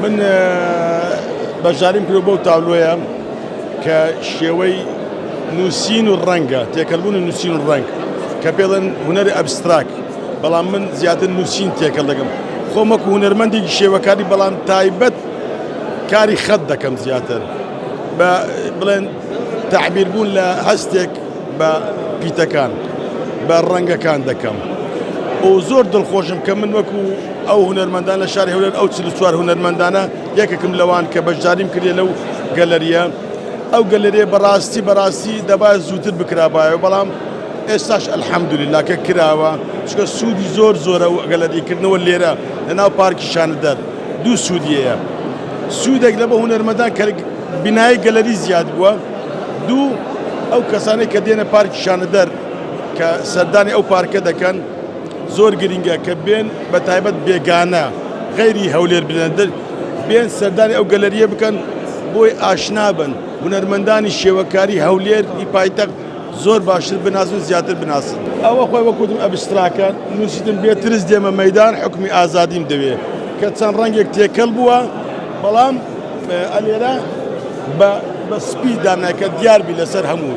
من بەشداریم کرد بەو تاولۆیە کە شێوەی نووسین و ڕەنگە تێکەڵبوون نووسین و ڕەنگ کە پێڵێن هونەری ئەبستراک بەڵام من زیاتر نووسین تێکەڵ دەکەم خۆم وەکو هونەرمەندێکی شێوەکاری بەڵام تایبەت کاری خەت دەکەم زیاتر بە بڵێن تعبیربوون لە هەستێک بە پیتەکان بە ڕەنگەکان دەکەم و زۆر دڵخۆشم کە من وەکو ئەو هونەرمەندان لە شاری هەولێر ئەو 44 هونەرمەندانە یەکێکم لەوان کە بەشداریم کردێ لەو گەلەریە ئەو گەلەریە بەڕاستی دەبا زووتر بکرابایەوە بەڵام ئێستاش ئەلحەمدولیلا کە کراوە چکە سوودی زۆرە و گەلەریکردنەوە لێرە لەناو پارکی شانەدەر دوو سوودیەیە سوودێک لە بە هونەرمەندان کە بینایی گەلەری زیاد بووە دوو ئەو کەسانەی کە دێنە پارکی شانەدەر کە سەردانی ئەو پارکە دەکەن زۆر گرنگە کە بێن بە تایبەت بێگانە غەیری هەولێر بنەدەر بێن سەردانی ئەو گەلەریە بکەن بۆی ئاشنا بن هونەرمەندانی شێوەکاری هەولێری پایتەخت زۆر باشتر بناسن زیاتر بناسن ئەوە خۆی وەکوتم ئەبستراکە نووسیدم بێترس دێمە مەیدان حکمی ئازادیم دەوێت کە چەند ڕەنگێک تێکەڵ بووە بەڵام ئەلێرە بە سپی دامنای کە دیار بی لەسەر هەموو